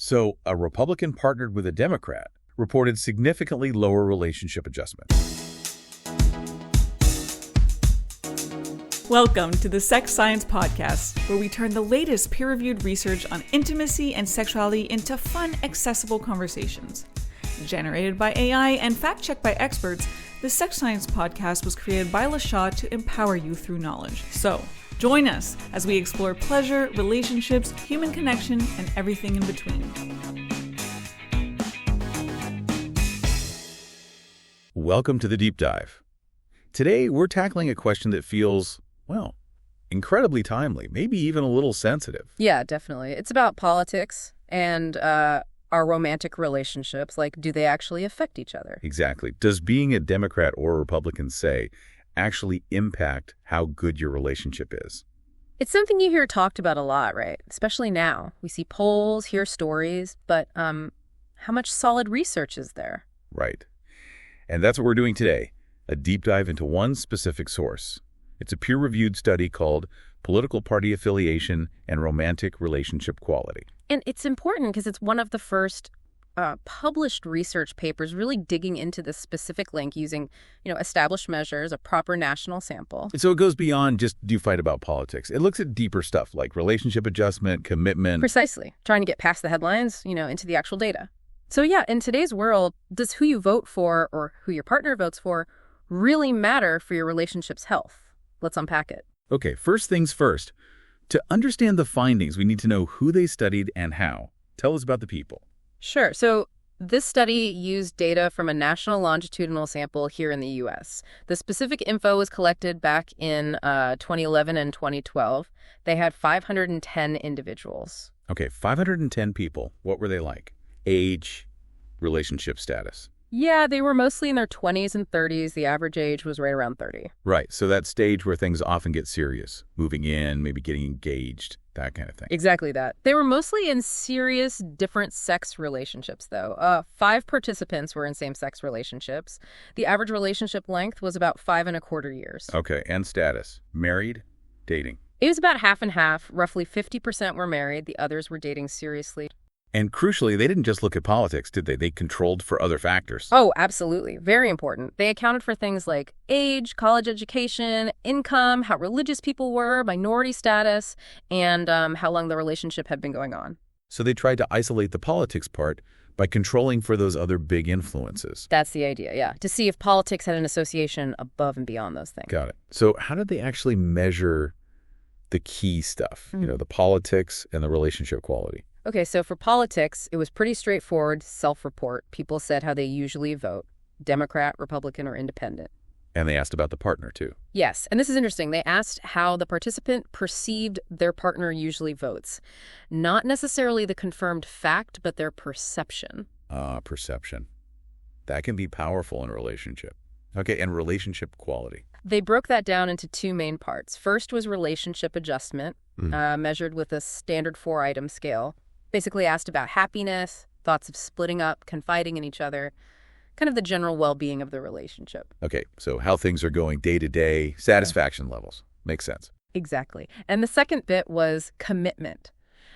So a Republican partnered with a Democrat reported significantly lower relationship adjustment. Welcome to the Sex Science Podcast, where we turn the latest peer-reviewed research on intimacy and sexuality into fun, accessible conversations. Generated by AI and fact-checked by experts, the Sex Science Podcast was created by LaShaw to empower you through knowledge. So, join us as we explore pleasure, relationships, human connection, and everything in between. Welcome to the Deep Dive. Today, we're tackling a question that feels, well, incredibly timely, maybe even a little sensitive. Yeah, definitely. It's about politics and our romantic relationships. Like, do they actually affect each other? Exactly. Does being a Democrat or a Republican, say, actually impact how good your relationship is? It's something you hear talked about a lot, right? Especially now. We see polls, hear stories, but how much solid research is there? Right. And that's what we're doing today, a deep dive into one specific source. It's a peer-reviewed study called Political Party Affiliation and Romantic Relationship Quality. And it's important because it's one of the first published research papers really digging into this specific link using, established measures, a proper national sample. So it goes beyond just, do you fight about politics? It looks at deeper stuff like relationship adjustment, commitment. Precisely. Trying to get past the headlines, into the actual data. So yeah, in today's world, does who you vote for or who your partner votes for really matter for your relationship's health? Let's unpack it. Okay, first things first. To understand the findings, we need to know who they studied and how. Tell us about the people. Sure. So this study used data from a national longitudinal sample here in the U.S. The specific info was collected back in 2011 and 2012. They had 510 individuals. Okay, 510 people. What were they like? Age, relationship status. Yeah, they were mostly in their 20s and 30s. The average age was right around 30. Right, so that stage where things often get serious, moving in, maybe getting engaged, that kind of thing. Exactly that. They were mostly in serious different sex relationships, though. 5 participants were in same-sex relationships. The average relationship length was about 5.25 years. Okay, and status? Married? Dating? It was about half and half. Roughly 50% were married. The others were dating seriously. And crucially, they didn't just look at politics, did they? They controlled for other factors. Oh, absolutely. Very important. They accounted for things like age, college education, income, how religious people were, minority status, and how long the relationship had been going on. So they tried to isolate the politics part by controlling for those other big influences. That's the idea, yeah. To see if politics had an association above and beyond those things. Got it. So how did they actually measure the key stuff, the politics and the relationship quality? Okay, so for politics, it was pretty straightforward, self-report. People said how they usually vote, Democrat, Republican, or Independent. And they asked about the partner, too. Yes, and this is interesting. They asked how the participant perceived their partner usually votes. Not necessarily the confirmed fact, but their perception. Perception. That can be powerful in a relationship. Okay, and relationship quality. They broke that down into 2 main parts. First was relationship adjustment, measured with a standard 4-item scale. Basically asked about happiness, thoughts of splitting up, confiding in each other, kind of the general well-being of the relationship. Okay, so how things are going day to day, satisfaction levels. Makes sense. Exactly. And the second bit was commitment.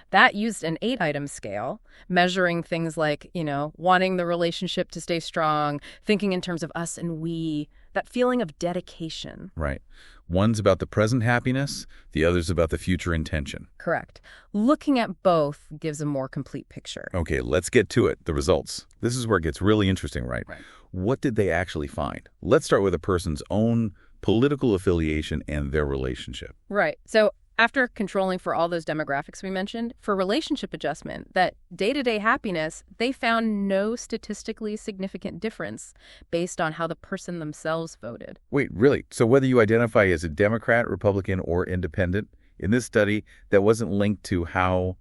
That used an 8-item scale, measuring things like, wanting the relationship to stay strong, thinking in terms of us and we, that feeling of dedication. Right. One's about the present happiness, the other's about the future intention. Correct. Looking at both gives a more complete picture. Okay, let's get to it, the results. This is where it gets really interesting, right? What did they actually find? Let's start with a person's own political affiliation and their relationship. Right. So after controlling for all those demographics we mentioned, for relationship adjustment, that day-to-day happiness, they found no statistically significant difference based on how the person themselves voted. Wait, really? So whether you identify as a Democrat, Republican, or Independent, in this study, that wasn't linked to how,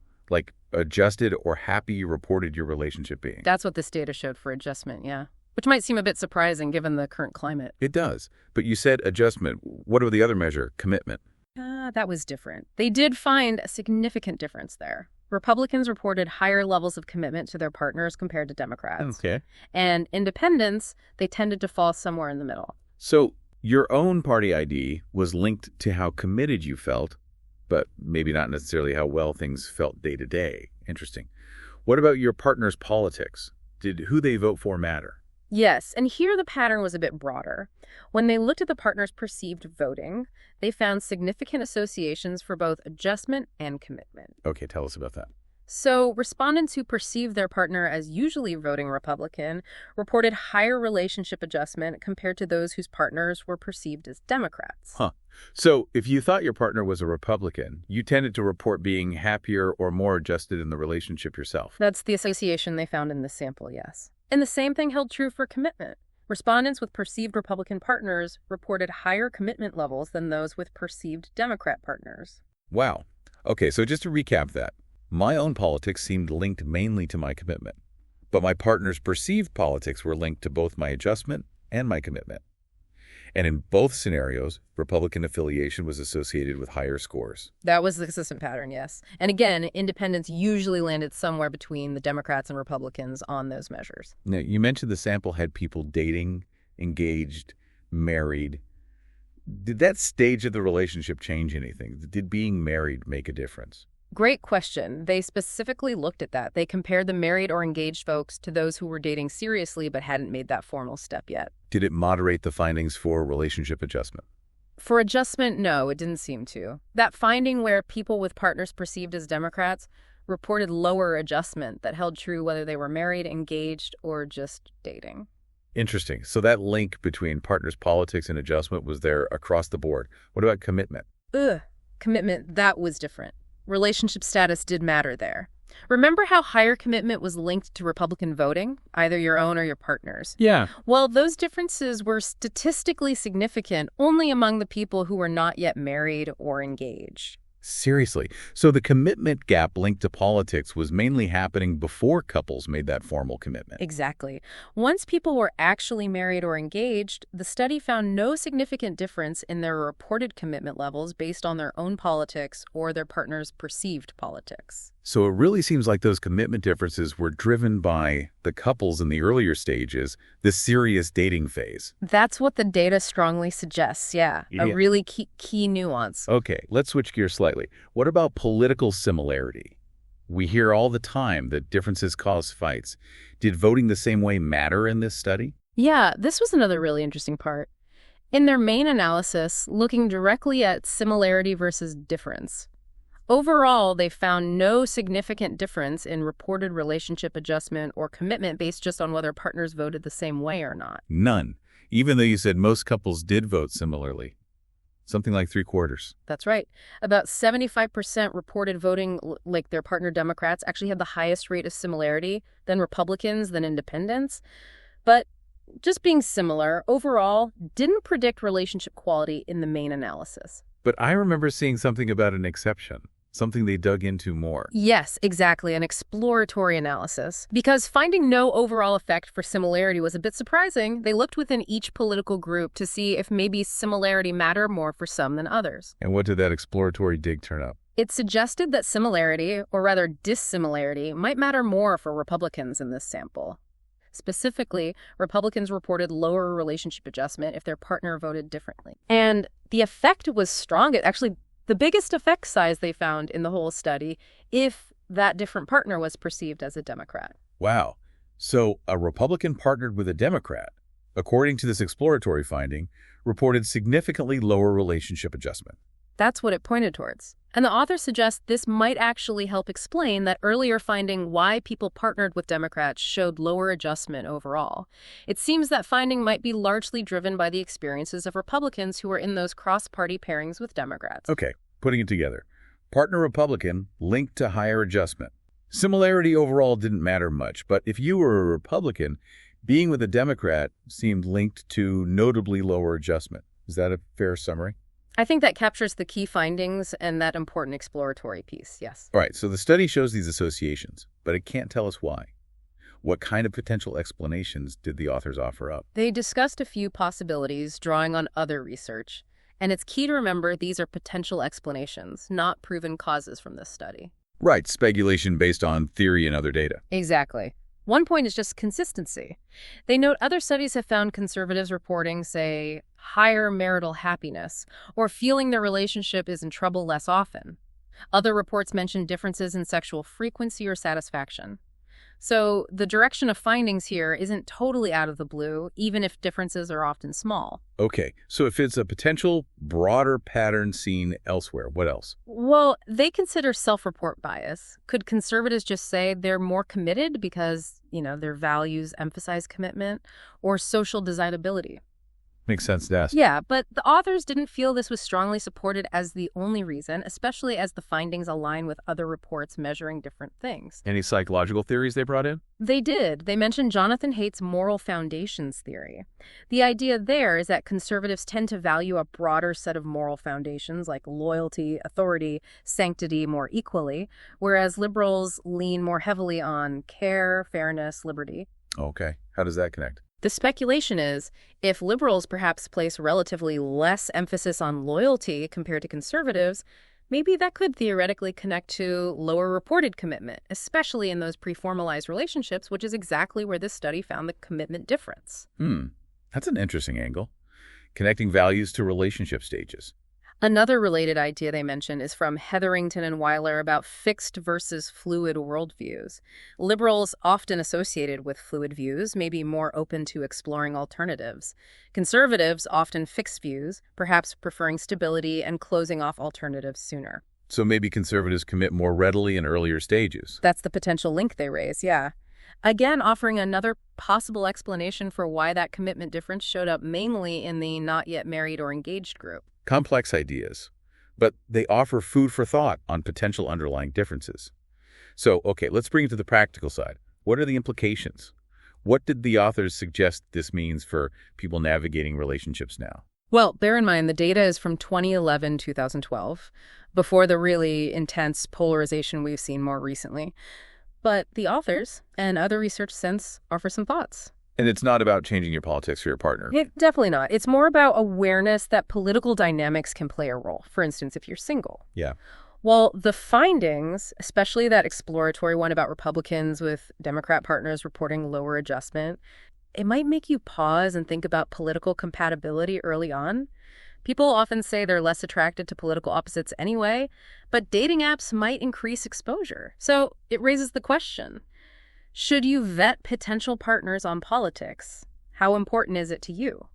adjusted or happy you reported your relationship being? That's what this data showed for adjustment, yeah. Which might seem a bit surprising given the current climate. It does. But you said adjustment. What are the other measure? Commitment. That was different. They did find a significant difference there. Republicans reported higher levels of commitment to their partners compared to Democrats. Okay. And independents, they tended to fall somewhere in the middle. So your own party ID was linked to how committed you felt, but maybe not necessarily how well things felt day to day. Interesting. What about your partner's politics? Did who they vote for matter? Yes, and here the pattern was a bit broader. When they looked at the partner's perceived voting, they found significant associations for both adjustment and commitment. Okay, tell us about that. So, respondents who perceived their partner as usually voting Republican reported higher relationship adjustment compared to those whose partners were perceived as Democrats. Huh. So if you thought your partner was a Republican, you tended to report being happier or more adjusted in the relationship yourself. That's the association they found in this sample, yes. And the same thing held true for commitment. Respondents with perceived Republican partners reported higher commitment levels than those with perceived Democrat partners. Wow. Okay, so just to recap that, my own politics seemed linked mainly to my commitment, but my partner's perceived politics were linked to both my adjustment and my commitment. And in both scenarios, Republican affiliation was associated with higher scores. That was the consistent pattern, yes. And again, independents usually landed somewhere between the Democrats and Republicans on those measures. Now, you mentioned the sample had people dating, engaged, married. Did that stage of the relationship change anything? Did being married make a difference? Great question. They specifically looked at that. They compared the married or engaged folks to those who were dating seriously but hadn't made that formal step yet. Did it moderate the findings for relationship adjustment? For adjustment, no, it didn't seem to. That finding where people with partners perceived as Democrats reported lower adjustment that held true whether they were married, engaged, or just dating. Interesting. So that link between partners' politics and adjustment was there across the board. What about commitment? Commitment, that was different. Relationship status did matter there. Remember how higher commitment was linked to Republican voting, either your own or your partner's? Yeah. Well, those differences were statistically significant only among the people who were not yet married or engaged. Seriously. So the commitment gap linked to politics was mainly happening before couples made that formal commitment. Exactly. Once people were actually married or engaged, the study found no significant difference in their reported commitment levels based on their own politics or their partner's perceived politics. So it really seems like those commitment differences were driven by the couples in the earlier stages, the serious dating phase. That's what the data strongly suggests, yeah. A really key nuance. Okay, let's switch gears slightly. What about political similarity? We hear all the time that differences cause fights. Did voting the same way matter in this study? Yeah, this was another really interesting part. In their main analysis, looking directly at similarity versus difference, overall, they found no significant difference in reported relationship adjustment or commitment based just on whether partners voted the same way or not. None, even though you said most couples did vote similarly. Something like 3/4. That's right. About 75% reported voting like their partner Democrats actually had the highest rate of similarity than Republicans, than independents. But just being similar, overall, didn't predict relationship quality in the main analysis. But I remember seeing something about an exception. Something they dug into more. Yes, exactly, an exploratory analysis. Because finding no overall effect for similarity was a bit surprising, they looked within each political group to see if maybe similarity mattered more for some than others. And what did that exploratory dig turn up? It suggested that similarity, or rather dissimilarity, might matter more for Republicans in this sample. Specifically, Republicans reported lower relationship adjustment if their partner voted differently. And the effect was strong. Actually, the biggest effect size they found in the whole study if that different partner was perceived as a Democrat. Wow. So a Republican partnered with a Democrat, according to this exploratory finding, reported significantly lower relationship adjustment. That's what it pointed towards. And the author suggests this might actually help explain that earlier finding why people partnered with Democrats showed lower adjustment overall. It seems that finding might be largely driven by the experiences of Republicans who were in those cross-party pairings with Democrats. Okay, putting it together. Partner Republican linked to higher adjustment. Similarity overall didn't matter much, but if you were a Republican, being with a Democrat seemed linked to notably lower adjustment. Is that a fair summary? I think that captures the key findings and that important exploratory piece, yes. All right, so the study shows these associations, but it can't tell us why. What kind of potential explanations did the authors offer up? They discussed a few possibilities, drawing on other research. And it's key to remember these are potential explanations, not proven causes from this study. Right, speculation based on theory and other data. Exactly. One point is just consistency. They note other studies have found conservatives reporting, say, higher marital happiness, or feeling their relationship is in trouble less often. Other reports mention differences in sexual frequency or satisfaction. So the direction of findings here isn't totally out of the blue, even if differences are often small. Okay, so if it's a potential broader pattern seen elsewhere, what else? Well, they consider self-report bias. Could conservatives just say they're more committed because, their values emphasize commitment, or social desirability? Makes sense to ask. Yeah, but the authors didn't feel this was strongly supported as the only reason, especially as the findings align with other reports measuring different things. Any psychological theories they brought in? They did. They mentioned Jonathan Haidt's moral foundations theory. The idea there is that conservatives tend to value a broader set of moral foundations like loyalty, authority, sanctity more equally, whereas liberals lean more heavily on care, fairness, liberty. Okay, how does that connect? The speculation is, if liberals perhaps place relatively less emphasis on loyalty compared to conservatives, maybe that could theoretically connect to lower reported commitment, especially in those pre-formalized relationships, which is exactly where this study found the commitment difference. That's an interesting angle. Connecting values to relationship stages. Another related idea they mention is from Hetherington and Weiler about fixed versus fluid worldviews. Liberals, often associated with fluid views, may be more open to exploring alternatives. Conservatives, often fixed views, perhaps preferring stability and closing off alternatives sooner. So maybe conservatives commit more readily in earlier stages. That's the potential link they raise, yeah. Again, offering another possible explanation for why that commitment difference showed up mainly in the not yet married or engaged group. Complex ideas, but they offer food for thought on potential underlying differences. So, okay, let's bring it to the practical side. What are the implications? What did the authors suggest this means for people navigating relationships now? Well, bear in mind the data is from 2011-2012, before the really intense polarization we've seen more recently. But the authors and other research since offer some thoughts. And it's not about changing your politics for your partner. Definitely not. It's more about awareness that political dynamics can play a role. For instance, if you're single. Yeah. Well, the findings, especially that exploratory one about Republicans with Democrat partners reporting lower adjustment, it might make you pause and think about political compatibility early on. People often say they're less attracted to political opposites anyway, but dating apps might increase exposure. So it raises the question, should you vet potential partners on politics? How important is it to you?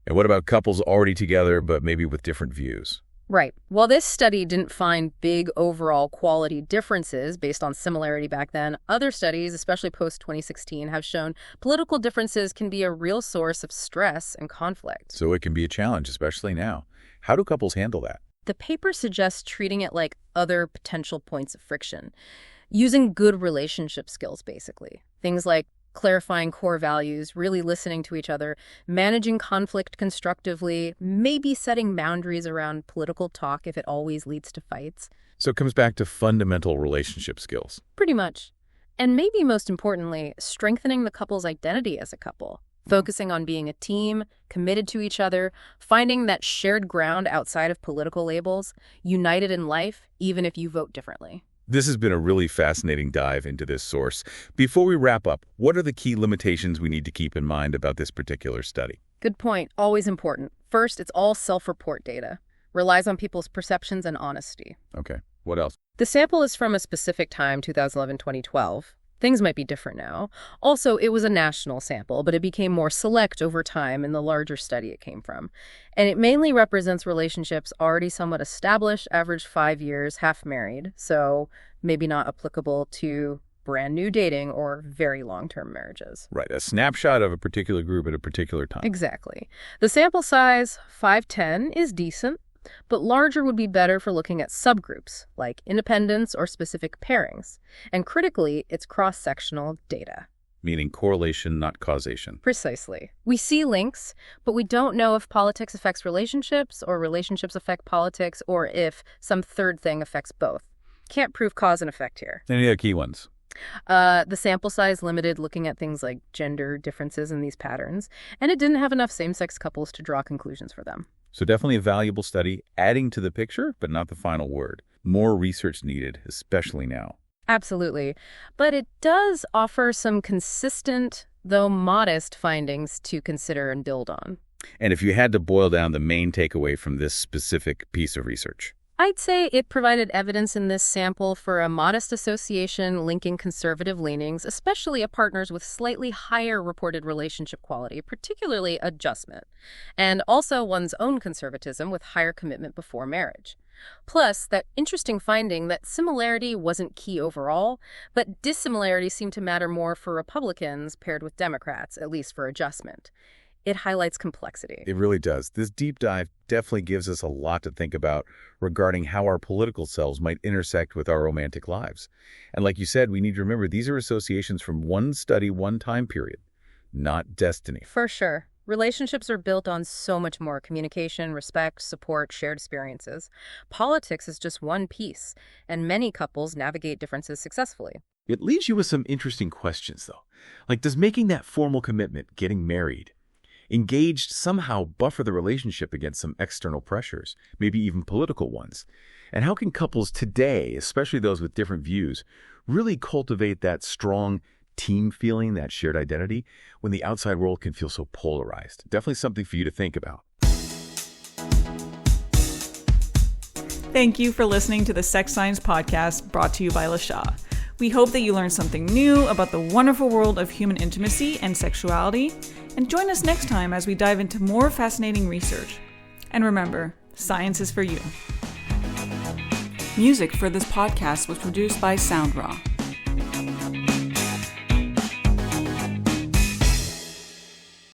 And what about couples already together but maybe with different views? Right. While this study didn't find big overall quality differences based on similarity back then, other studies, especially post-2016, have shown political differences can be a real source of stress and conflict. So it can be a challenge, especially now. How do couples handle that? The paper suggests treating it like other potential points of friction, using good relationship skills, basically. Things like clarifying core values, really listening to each other, managing conflict constructively, maybe setting boundaries around political talk if it always leads to fights. So it comes back to fundamental relationship skills. Pretty much. And maybe most importantly, strengthening the couple's identity as a couple, focusing on being a team, committed to each other, finding that shared ground outside of political labels, united in life, even if you vote differently. This has been a really fascinating dive into this source. Before we wrap up, what are the key limitations we need to keep in mind about this particular study? Good point. Always important. First, it's all self-report data. Relies on people's perceptions and honesty. Okay. What else? The sample is from a specific time, 2011-2012. Things might be different now. Also, it was a national sample, but it became more select over time in the larger study it came from. And it mainly represents relationships already somewhat established, average 5 years, half married, so maybe not applicable to brand new dating or very long-term marriages. Right, a snapshot of a particular group at a particular time. Exactly. The sample size, 510, is decent, but larger would be better for looking at subgroups, like independents or specific pairings. And critically, it's cross-sectional data. Meaning correlation, not causation. Precisely. We see links, but we don't know if politics affects relationships or relationships affect politics or if some third thing affects both. Can't prove cause and effect here. Any other key ones? The sample size limited looking at things like gender differences in these patterns, and it didn't have enough same-sex couples to draw conclusions for them. So definitely a valuable study, adding to the picture, but not the final word. More research needed, especially now. Absolutely. But it does offer some consistent, though modest, findings to consider and build on. And if you had to boil down the main takeaway from this specific piece of research? I'd say it provided evidence in this sample for a modest association linking conservative leanings, especially of partners with slightly higher reported relationship quality, particularly adjustment, and also one's own conservatism with higher commitment before marriage. Plus, that interesting finding that similarity wasn't key overall, but dissimilarity seemed to matter more for Republicans paired with Democrats, at least for adjustment. It highlights complexity. It really does. This deep dive definitely gives us a lot to think about regarding how our political selves might intersect with our romantic lives. And like you said, we need to remember these are associations from one study, one time period, not destiny. For sure. Relationships are built on so much more: communication, respect, support, shared experiences. Politics is just one piece, and many couples navigate differences successfully. It leaves you with some interesting questions, though. Like, does making that formal commitment, getting married, engaged somehow buffer the relationship against some external pressures, maybe even political ones? And how can couples today, especially those with different views, really cultivate that strong team feeling, that shared identity, when the outside world can feel so polarized? Definitely something for you to think about. Thank you for listening to the Sex Science Podcast, brought to you by LaShaw. We hope that you learned something new about the wonderful world of human intimacy and sexuality, and join us next time as we dive into more fascinating research. And remember, science is for you. Music for this podcast was produced by SOUNDRAW.